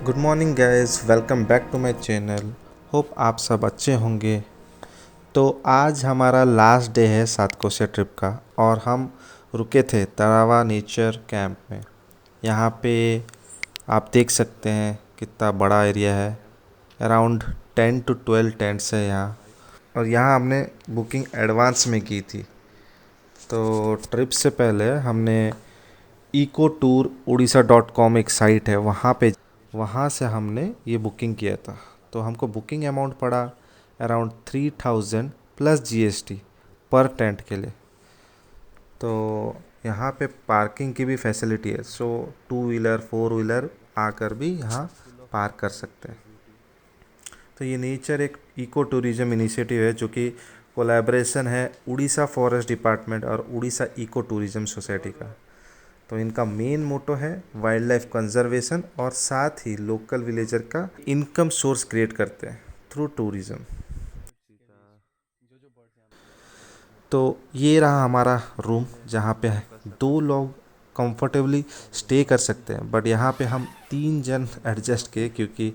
Good morning guys, welcome back to my channel. Hope आप सब अच्छे होंगे। तो आज हमारा लास्ट डे है सात कोसिया ट्रिप का और हम रुके थे तरावा नेचर कैंप में। यहाँ पे आप देख सकते हैं कितना बड़ा एरिया है। अराउंड 10 to 12 टेंट्स है यहाँ। और यहाँ हमने बुकिंग एडवांस में की थी। तो ट्रिप से पहले हमने इको टूर उड़ीसा .com एक साइट है, वहाँ से हमने ये बुकिंग किया था। तो हमको बुकिंग अमाउंट पड़ा अराउंड 3000 प्लस GST पर टेंट के लिए। तो यहाँ पे पार्किंग की भी फैसिलिटी है, सो 2 व्हीलर 4 व्हीलर आकर भी यहाँ पार्क कर सकते हैं। तो ये नेचर एक इको टूरिज़म इनिशिएटिव है जो कि कोलैबोरेशन है उड़ीसा फॉरेस्ट डिपार्टमेंट और उड़ीसा इको टूरिज़म सोसाइटी का। तो इनका मेन मोटो है वाइल्ड लाइफ कंजर्वेशन और साथ ही लोकल विलेजर का इनकम सोर्स क्रिएट करते हैं थ्रू टूरिज़्म। तो ये रहा हमारा रूम जहाँ पे 2 लोग कंफर्टेबली स्टे कर सकते हैं, बट यहाँ पे हम 3 जन एडजस्ट किए क्योंकि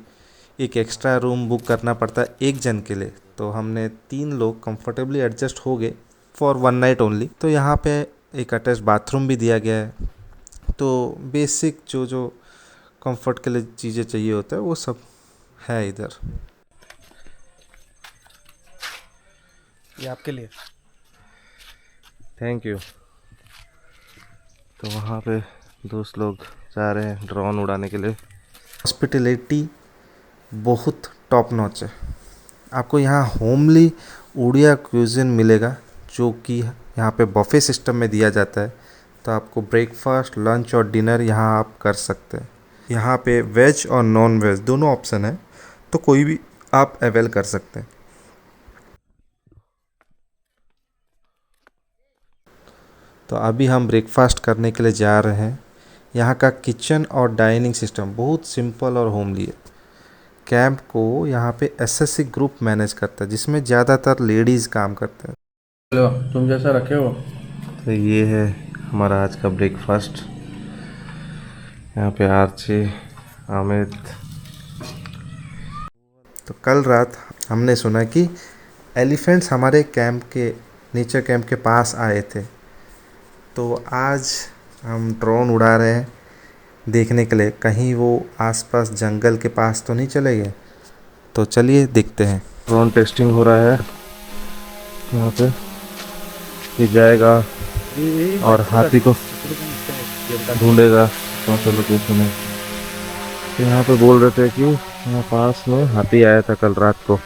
एक एक्स्ट्रा रूम बुक करना पड़ता है एक जन के लिए। तो हमने 3 लोग कंफर्टेबली एडजस्ट हो गए फॉर 1 नाइट ओनली। तो यहाँ पे एक अटैच बाथरूम भी दिया गया है। तो बेसिक जो कंफर्ट के लिए चीज़ें चाहिए होता है वो सब है इधर। ये आपके लिए। Thank you. तो वहाँ पे दोस्त लोग जा रहे हैं ड्रोन उड़ाने के लिए। हॉस्पिटलिटी बहुत टॉप नॉच है। आपको यहाँ होमली उड़िया क्यूजिन मिलेगा जो कि यहाँ पे बफे सिस्टम में दिया जाता है। तो आपको ब्रेकफास्ट, लंच और डिनर यहाँ आप कर सकते हैं। यहाँ पे वेज और नॉन वेज दोनों ऑप्शन है, तो कोई भी आप अवेल कर सकते हैं। तो अभी हम ब्रेकफास्ट करने के लिए जा रहे हैं। यहाँ का किचन और डाइनिंग सिस्टम बहुत सिंपल और होमली है। कैंप को यहाँ पे SSC ग्रुप मैनेज करता है जिसमें ज़्यादातर लेडीज़ काम करते हैं। लो तुम जैसा रखे हो। तो ये है हमारा आज का ब्रेकफास्ट। यहाँ पे आरचे, अमित। तो कल रात हमने सुना कि एलिफेंट्स हमारे कैंप के नेचर कैंप के पास आए थे। तो आज हम ड्रोन उड़ा रहे हैं देखने के लिए कहीं वो आसपास जंगल के पास तो नहीं चले गए। तो चलिए देखते हैं। ड्रोन टेस्टिंग हो रहा है यहाँ पे। ये जाएगा और हाथी को ढूंढेगा कौन सा लोकेशन है। तो यहाँ पे बोल रहे थे कि यहाँ पास में हाथी आया था कल रात को,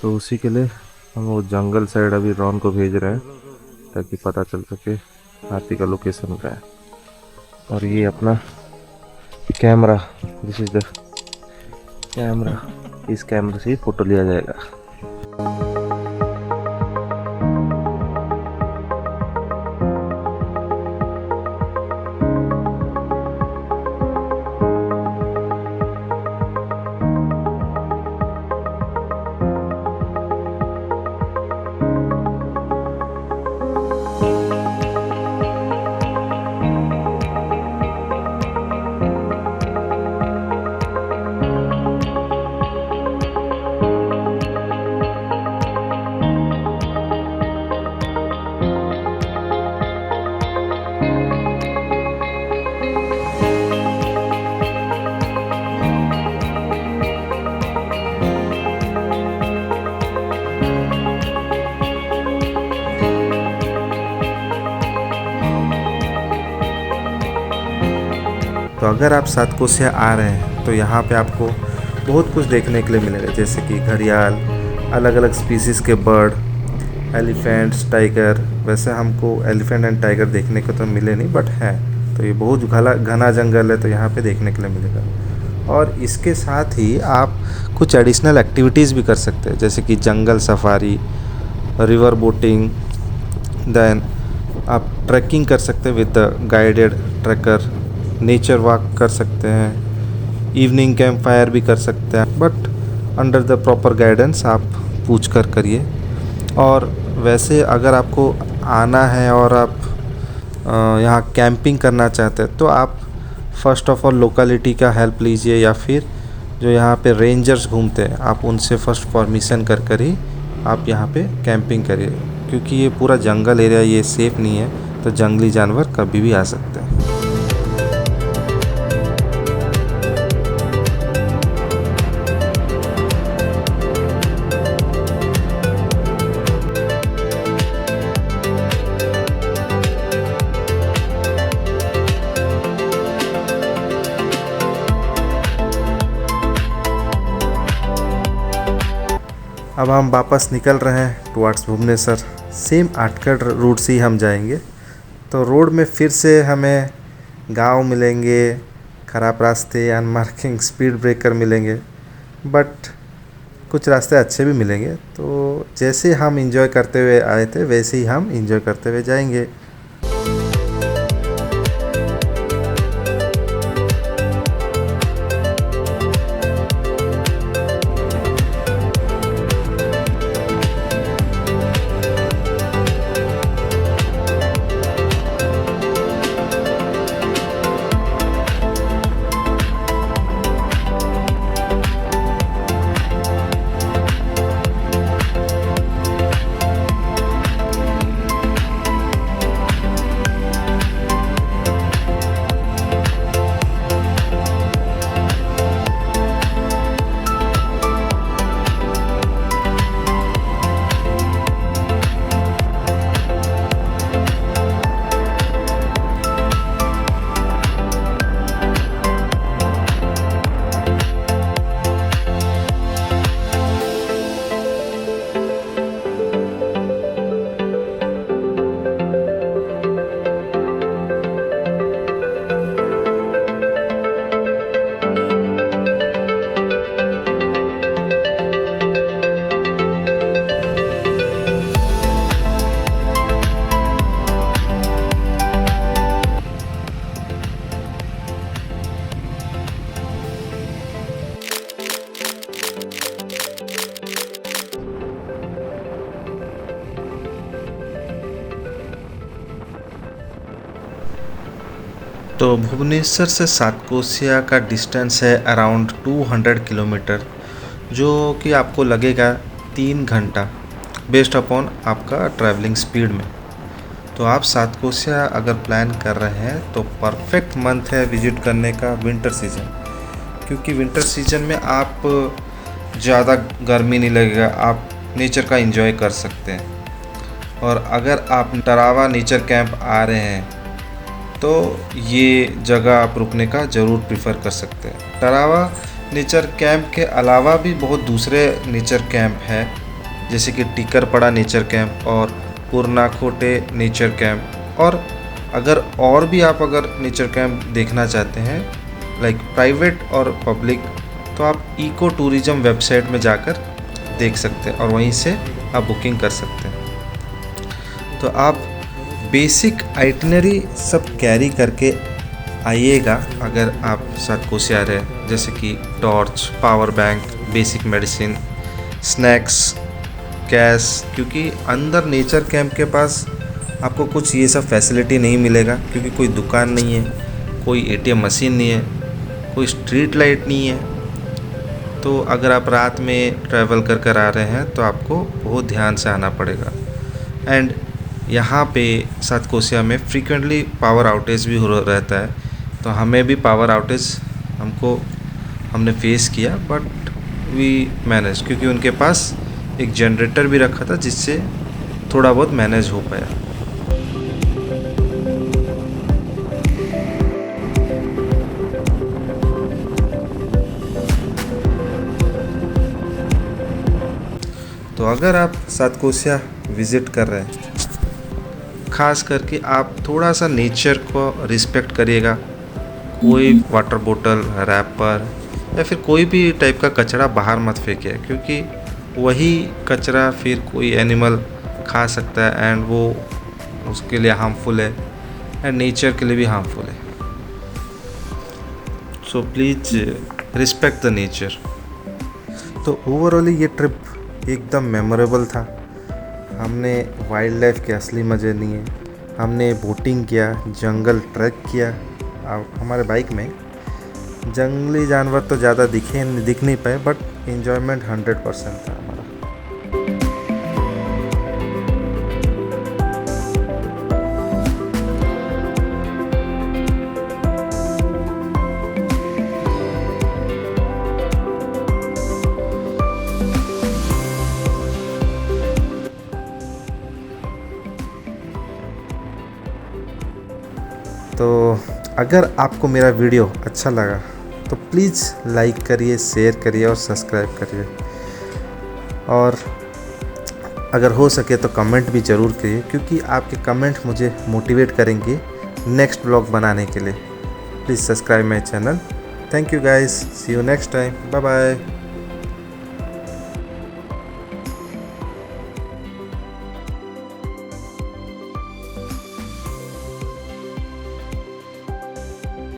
तो उसी के लिए हम वो जंगल साइड अभी ड्रोन को भेज रहे हैं ताकि पता चल सके हाथी का लोकेशन क्या है। और ये अपना camera, this is the camera, इस कैमरे से फोटो लिया जाएगा। तो अगर आप सात कोसिया आ रहे हैं तो यहाँ पे आपको बहुत कुछ देखने के लिए मिलेगा, जैसे कि घड़ियाल, अलग अलग स्पीसीज़ के बर्ड, एलिफेंट्स, टाइगर। वैसे हमको एलिफेंट एंड टाइगर देखने को तो मिले नहीं, बट है। तो ये बहुत घना जंगल है, तो यहाँ पे देखने के लिए मिलेगा। और इसके साथ ही आप कुछ एडिशनल एक्टिविटीज़ भी कर सकते हैं, जैसे कि जंगल सफारी, रिवर बोटिंग, देन आप ट्रैकिंग कर सकते हैं with the guided tracker, nature walk कर सकते हैं, इवनिंग कैंप फायर भी कर सकते हैं, but under the proper guidance आप पूछ कर करिए। और वैसे अगर आपको आना है और आप यहाँ कैंपिंग करना चाहते हैं तो आप फर्स्ट ऑफ ऑल लोकेलिटी का हेल्प लीजिए, या फिर जो यहाँ पे रेंजर्स घूमते हैं आप उनसे फर्स्ट परमिशन कर ही आप यहाँ पे कैंपिंग करिए, क्योंकि ये पूरा जंगल एरिया, ये सेफ़ नहीं है, तो जंगली जानवर कभी भी आ सकते हैं। अब हम वापस निकल रहे हैं टुवर्ड्स भुवनेश्वर। सेम आटकट रूट से ही हम जाएंगे। तो रोड में फिर से हमें गांव मिलेंगे, ख़राब रास्ते, अनमार्किंग स्पीड ब्रेकर मिलेंगे, बट कुछ रास्ते अच्छे भी मिलेंगे। तो जैसे हम इंजॉय करते हुए आए थे वैसे ही हम इंजॉय करते हुए जाएंगे। तो भुवनेश्वर से सातकोशिया का डिस्टेंस है अराउंड 200 किलोमीटर, जो कि आपको लगेगा 3 घंटा बेस्ड अपॉन आपका ट्रैवलिंग स्पीड में। तो आप सातकोशिया अगर प्लान कर रहे हैं तो परफेक्ट मंथ है विज़िट करने का विंटर सीज़न, क्योंकि विंटर सीज़न में आप ज़्यादा गर्मी नहीं लगेगा, आप नेचर का एंजॉय कर सकते हैं। और अगर आप टरावा नेचर कैंप आ रहे हैं तो ये जगह आप रुकने का ज़रूर प्रीफर कर सकते हैं। टरावा नेचर कैंप के अलावा भी बहुत दूसरे नेचर कैंप हैं, जैसे कि टिकरपड़ा नेचर कैंप और पुरनाखोटे नेचर कैंप। और अगर भी आप नेचर कैंप देखना चाहते हैं लाइक प्राइवेट और पब्लिक, तो आप इको टूरिज़म वेबसाइट में जाकर देख सकते हैं और वहीं से आप बुकिंग कर सकते हैं। तो आप बेसिक आइटनरी सब कैरी करके आइएगा अगर आप सातकोशिया आ रहे हैं, जैसे कि torch, power bank, basic medicine, snacks, cash, क्योंकि अंदर नेचर कैंप के पास आपको कुछ ये सब फैसिलिटी नहीं मिलेगा, क्योंकि कोई दुकान नहीं है, कोई एटीएम मशीन नहीं है, कोई स्ट्रीट लाइट नहीं है। तो अगर आप रात में ट्रैवल कर आ रहे हैं तो आपको बहुत ध्यान से आना पड़ेगा। एंड यहाँ पे सातकोशिया में फ्रीक्वेंटली पावर आउटेज भी हो रहता है, तो हमें भी पावर आउटेज हमने फेस किया, बट वी मैनेज, क्योंकि उनके पास एक जनरेटर भी रखा था जिससे थोड़ा बहुत मैनेज हो पाया। तो अगर आप सातकोशिया विज़िट कर रहे हैं, ख़ास करके आप थोड़ा सा नेचर को रिस्पेक्ट करिएगा। कोई वाटर बोतल, रैपर या फिर कोई भी टाइप का कचरा बाहर मत फेंकिए, क्योंकि वही कचरा फिर कोई एनिमल खा सकता है एंड वो उसके लिए हार्मफुल है एंड नेचर के लिए भी हार्मफुल है। So please respect the nature. तो ओवरऑल ये ट्रिप एकदम मेमोरेबल था। हमने वाइल्ड लाइफ के असली मज़े लिए, हमने बोटिंग किया, जंगल ट्रैक किया, हमारे बाइक में जंगली जानवर तो ज़्यादा दिख नहीं पाए, बट इन्जॉयमेंट 100% था हमारा। तो अगर आपको मेरा वीडियो अच्छा लगा तो प्लीज़ लाइक करिए, शेयर करिए और सब्सक्राइब करिए। और अगर हो सके तो कमेंट भी ज़रूर करिए, क्योंकि आपके कमेंट मुझे मोटिवेट करेंगे नेक्स्ट ब्लॉग बनाने के लिए। Please subscribe my channel. Thank you guys, see you next time, bye bye.